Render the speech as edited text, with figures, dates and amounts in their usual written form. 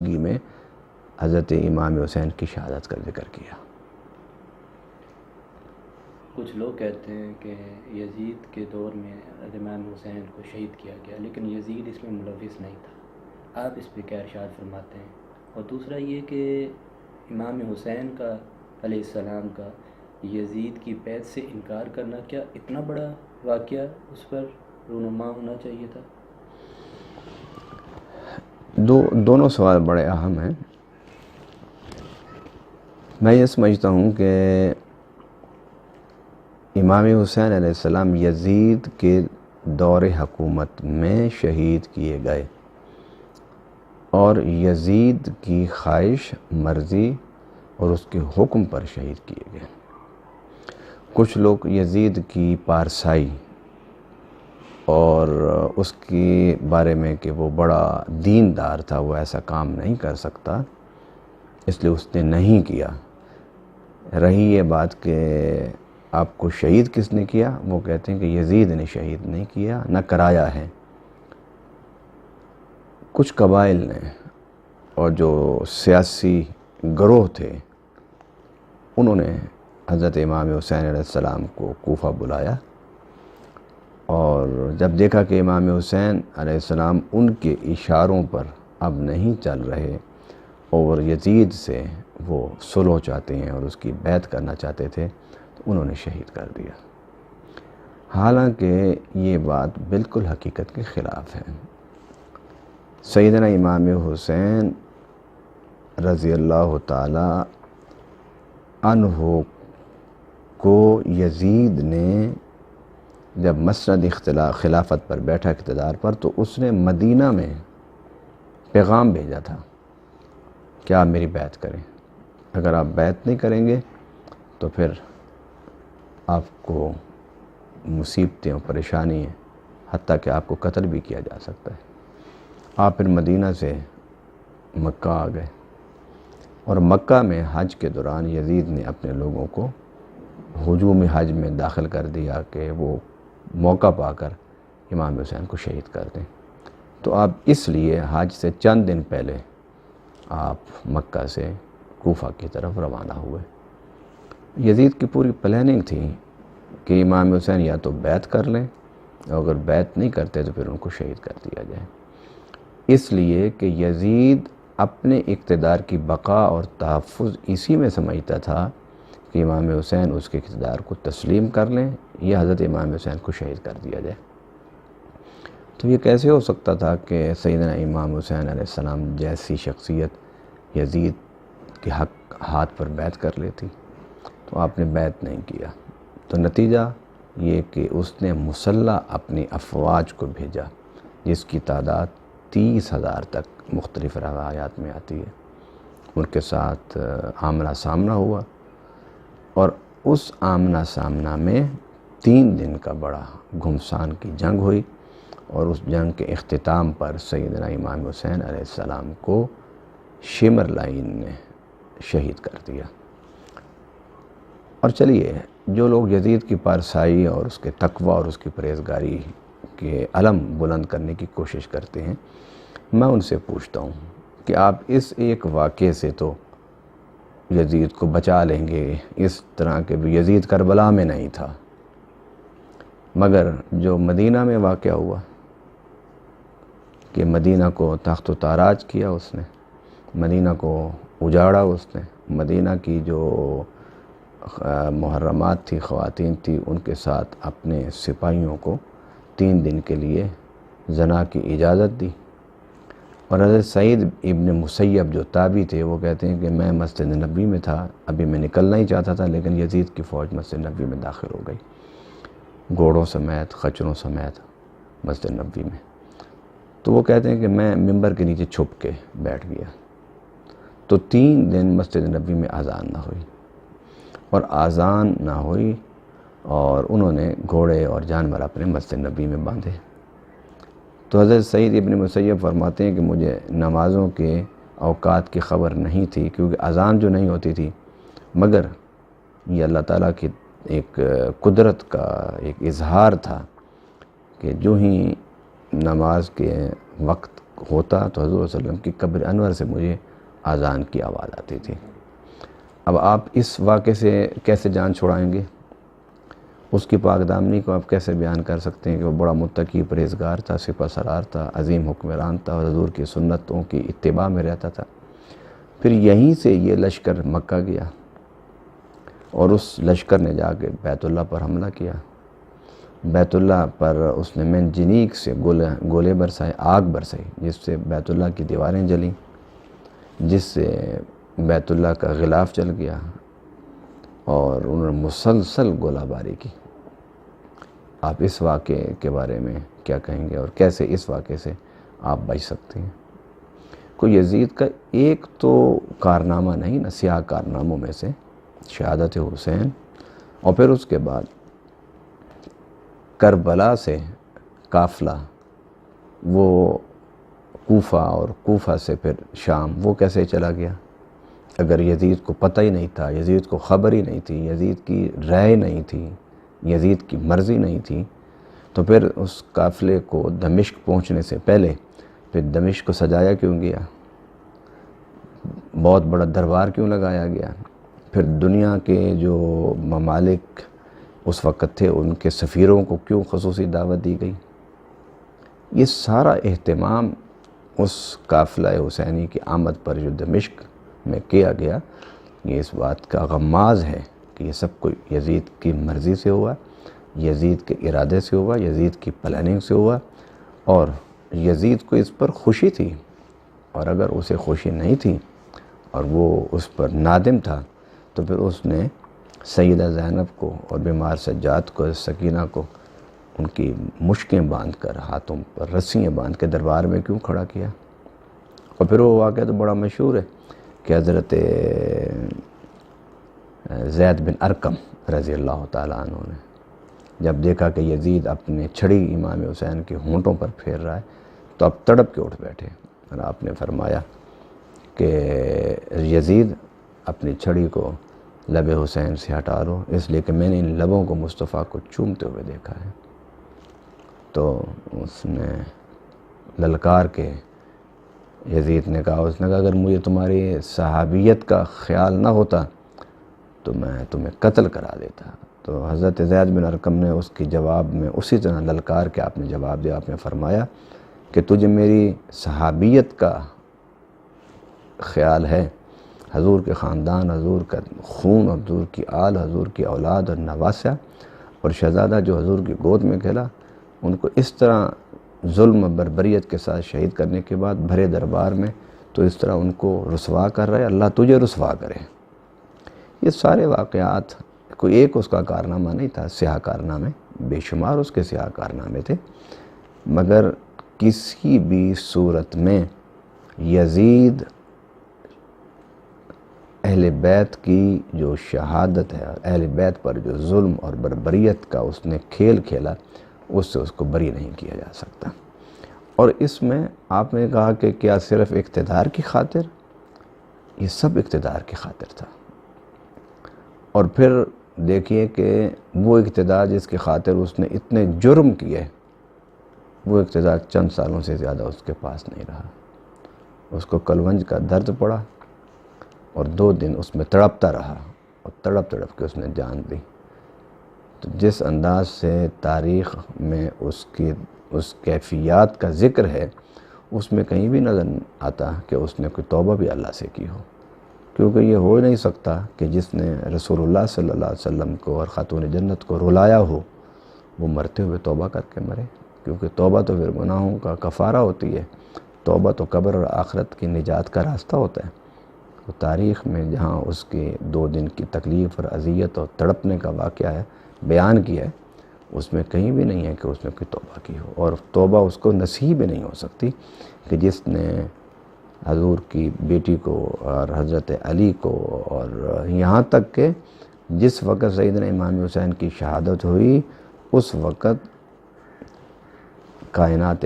موجودگی میں حضرت امام حسین کی شہادت کا ذکر کیا۔ کچھ لوگ کہتے ہیں کہ یزید کے دور میں امام حسین کو شہید کیا گیا، لیکن یزید اس میں ملوث نہیں تھا، آپ اس پہ کیا ارشاد فرماتے ہیں؟ اور دوسرا یہ کہ امام حسین کا علیہ السلام کا یزید کی بیعت سے انکار کرنا کیا اتنا بڑا واقعہ اس پر رونما ہونا چاہیے تھا؟ دونوں سوال بڑے اہم ہیں۔ میں یہ سمجھتا ہوں کہ امام حسین علیہ السلام یزید کے دور حکومت میں شہید کیے گئے اور یزید کی خواہش، مرضی اور اس کے حکم پر شہید کیے گئے۔ کچھ لوگ یزید کی پارسائی اور اس کے بارے میں کہ وہ بڑا دیندار تھا، وہ ایسا کام نہیں کر سکتا، اس لیے اس نے نہیں کیا۔ رہی یہ بات کہ آپ کو شہید کس نے کیا، وہ کہتے ہیں کہ یزید نے شہید نہیں کیا، نہ کرایا ہے، کچھ قبائل نے اور جو سیاسی گروہ تھے انہوں نے حضرت امام حسین علیہ السلام کو کوفہ بلایا، اور جب دیکھا کہ امام حسین علیہ السلام ان کے اشاروں پر اب نہیں چل رہے اور یزید سے وہ صلح چاہتے ہیں اور اس کی بیعت کرنا چاہتے تھے، تو انہوں نے شہید کر دیا۔ حالانکہ یہ بات بالکل حقیقت کے خلاف ہے۔ سیدنا امام حسین رضی اللہ تعالی عنہ کو یزید نے جب مسند خلافت پر بیٹھا اقتدار پر، تو اس نے مدینہ میں پیغام بھیجا تھا کہ آپ میری بیعت کریں، اگر آپ بیعت نہیں کریں گے تو پھر آپ کو مصیبتیں اور پریشانی ہیں، حتیٰ کہ آپ کو قتل بھی کیا جا سکتا ہے۔ آپ پھر مدینہ سے مکہ آ گئے، اور مکہ میں حج کے دوران یزید نے اپنے لوگوں کو ہجوم حج میں داخل کر دیا کہ وہ موقع پا کر امام حسین کو شہید کر دیں۔ تو آپ اس لیے حج سے چند دن پہلے آپ مکہ سے کوفہ کی طرف روانہ ہوئے۔ یزید کی پوری پلاننگ تھی کہ امام حسین یا تو بیعت کر لیں، اور اگر بیعت نہیں کرتے تو پھر ان کو شہید کر دیا جائے، اس لیے کہ یزید اپنے اقتدار کی بقا اور تحفظ اسی میں سمجھتا تھا کہ امام حسین اس کے اقتدار کو تسلیم کر لیں یا حضرت امام حسین کو شہید کر دیا جائے۔ تو یہ کیسے ہو سکتا تھا کہ سیدنا امام حسین علیہ السلام جیسی شخصیت یزید کے ہاتھ پر بیعت کر لیتی؟ تو آپ نے بیعت نہیں کیا، تو نتیجہ یہ کہ اس نے مسلح اپنی افواج کو بھیجا، جس کی تعداد 30,000 تک مختلف روایات میں آتی ہے۔ ان کے ساتھ آمنا سامنا ہوا، اور اس آمنا سامنا میں 3 دن کا بڑا گھمسان کی جنگ ہوئی، اور اس جنگ کے اختتام پر سیدنا امام حسین علیہ السلام کو شمر لائن نے شہید کر دیا۔ اور چلیے، جو لوگ یزید کی پارسائی اور اس کے تقوی اور اس کی پرہیزگاری کے علم بلند کرنے کی کوشش کرتے ہیں، میں ان سے پوچھتا ہوں کہ آپ اس ایک واقعے سے تو یزید کو بچا لیں گے، اس طرح کہ یزید کربلا میں نہیں تھا، مگر جو مدینہ میں واقعہ ہوا کہ مدینہ کو تخت و تاراج کیا اس نے، مدینہ کو اجاڑا اس نے، مدینہ کی جو محرمات تھی، خواتین تھی، ان کے ساتھ اپنے سپاہیوں کو 3 دن کے لیے زنا کی اجازت دی۔ اور حضرت سعید ابن مسیب جو تابعی تھے، وہ کہتے ہیں کہ میں مسجد نبوی میں تھا، ابھی میں نکلنا ہی چاہتا تھا، لیکن یزید کی فوج مسجد نبوی میں داخل ہو گئی، گھوڑوں سمیت، خچروں سمیت مسجد نبوی میں۔ تو وہ کہتے ہیں کہ میں ممبر کے نیچے چھپ کے بیٹھ گیا، تو 3 دن مسجد نبوی میں اذان نہ ہوئی، اور اذان نہ ہوئی، اور انہوں نے گھوڑے اور جانور اپنے مسجد نبوی میں باندھے۔ تو حضرت سعید ابن مسیب فرماتے ہیں کہ مجھے نمازوں کے اوقات کی خبر نہیں تھی، کیونکہ اذان جو نہیں ہوتی تھی، مگر یہ اللہ تعالیٰ کی ایک قدرت کا ایک اظہار تھا کہ جو ہی نماز کے وقت ہوتا تو حضور صلی اللہ علیہ وسلم کی قبر انور سے مجھے اذان کی آواز آتی تھی۔ اب آپ اس واقعے سے کیسے جان چھڑائیں گے؟ اس کی پاک دامنی کو آپ کیسے بیان کر سکتے ہیں کہ وہ بڑا متقی پرہیزگار تھا، سپہ سالار تھا، عظیم حکمران تھا اور حضور کی سنتوں کی اتباع میں رہتا تھا۔ پھر یہیں سے یہ لشکر مکہ گیا اور اس لشکر نے جا کے بیت اللہ پر حملہ کیا۔ بیت اللہ پر اس نے منجنیق سے گولے برسائے، آگ برسائی، جس سے بیت اللہ کی دیواریں جلیں، جس سے بیت اللہ کا غلاف جل گیا، اور انہوں نے مسلسل گولہ باری کی۔ آپ اس واقعے کے بارے میں کیا کہیں گے اور کیسے اس واقعے سے آپ بچ سکتے ہیں؟ کوئی یزید کا ایک تو کارنامہ نہیں نا، سیاہ کارناموں میں سے شہادت حسین، اور پھر اس کے بعد کربلا سے قافلہ وہ کوفہ، اور کوفہ سے پھر شام، وہ کیسے چلا گیا؟ اگر یزید کو پتہ ہی نہیں تھا، یزید کو خبر ہی نہیں تھی، یزید کی رائے نہیں تھی، یزید کی مرضی نہیں تھی، تو پھر اس قافلے کو دمشق پہنچنے سے پہلے پھر دمشق کو سجایا کیوں گیا؟ بہت بڑا دربار کیوں لگایا گیا؟ پھر دنیا کے جو ممالک اس وقت تھے ان کے سفیروں کو کیوں خصوصی دعوت دی گئی؟ یہ سارا اہتمام اس قافلہ حسینی کی آمد پر جو دمشق میں کیا گیا، یہ اس بات کا غماز ہے کہ یہ سب کوئی یزید کی مرضی سے ہوا، یزید کے ارادے سے ہوا، یزید کی پلاننگ سے ہوا، اور یزید کو اس پر خوشی تھی، اور اگر اسے خوشی نہیں تھی اور وہ اس پر نادم تھا تو پھر اس نے سیدہ زینب کو اور بیمار سجاد کو، سکینہ کو ان کی مشکیں باندھ کر، ہاتھوں پر رسیاں باندھ کے دربار میں کیوں کھڑا کیا؟ اور پھر وہ واقعہ تو بڑا مشہور ہے کہ حضرت زید بن ارقم رضی اللہ تعالیٰ عنہ نے جب دیکھا کہ یزید اپنے چھڑی امام حسین کے ہونٹوں پر پھیر رہا ہے تو اب تڑپ کے اٹھ بیٹھے، اور آپ نے فرمایا کہ یزید اپنی چھڑی کو لب حسین سے ہٹا لو، اس لیے کہ میں نے ان لبوں کو مصطفیٰ کو چومتے ہوئے دیکھا ہے۔ تو اس نے للکار کے یزید نے کہا، اس نے کہا اگر مجھے تمہاری صحابیت کا خیال نہ ہوتا تو میں تمہیں قتل کرا دیتا۔ تو حضرت زید بن ارقم نے اس کی جواب میں اسی طرح للکار کے آپ نے جواب دیا، آپ نے فرمایا کہ تجھے میری صحابیت کا خیال ہے، حضور کے خاندان، حضور کا خون، حضور کی آل، حضور کی اولاد اور نواسہ اور شہزادہ جو حضور کی گود میں کھیلا، ان کو اس طرح ظلم و بربریت کے ساتھ شہید کرنے کے بعد بھرے دربار میں تو اس طرح ان کو رسوا کر رہے، اللہ تجھے رسوا کرے۔ یہ سارے واقعات، کوئی ایک اس کا کارنامہ نہیں تھا، سیاہ کارنامے بے شمار اس کے سیاہ کارنامے تھے، مگر کسی بھی صورت میں یزید اہل بیت کی جو شہادت ہے، اہل بیت پر جو ظلم اور بربریت کا اس نے کھیل کھیلا، اس سے اس کو بری نہیں کیا جا سکتا۔ اور اس میں آپ نے کہا کہ کیا صرف اقتدار کی خاطر؟ یہ سب اقتدار کی خاطر تھا۔ اور پھر دیکھیے کہ وہ اقتدار جس کی خاطر اس نے اتنے جرم کیے، وہ اقتدار چند سالوں سے زیادہ اس کے پاس نہیں رہا۔ اس کو کلونج کا درد پڑا اور 2 دن اس میں تڑپتا رہا، اور تڑپ کے اس نے جان دی۔ تو جس انداز سے تاریخ میں اس کیفیات کا ذکر ہے، اس میں کہیں بھی نظر آتا کہ اس نے کوئی توبہ بھی اللہ سے کی ہو، کیونکہ یہ ہو نہیں سکتا کہ جس نے رسول اللہ صلی اللہ علیہ وسلم کو اور خاتون جنت کو رلایا ہو، وہ مرتے ہوئے توبہ کر کے مرے، کیونکہ توبہ تو پھر گناہوں کا کفارہ ہوتی ہے، توبہ تو قبر اور آخرت کی نجات کا راستہ ہوتا ہے۔ تو تاریخ میں جہاں اس کے 2 دن کی تکلیف اور اذیت اور تڑپنے کا واقعہ ہے بیان کیا ہے، اس میں کہیں بھی نہیں ہے کہ اس نے کوئی توبہ کی ہو، اور توبہ اس کو نصیب نہیں ہو سکتی کہ جس نے حضور کی بیٹی کو اور حضرت علی کو، اور یہاں تک کہ جس وقت سیدنا امام حسین کی شہادت ہوئی اس وقت کائنات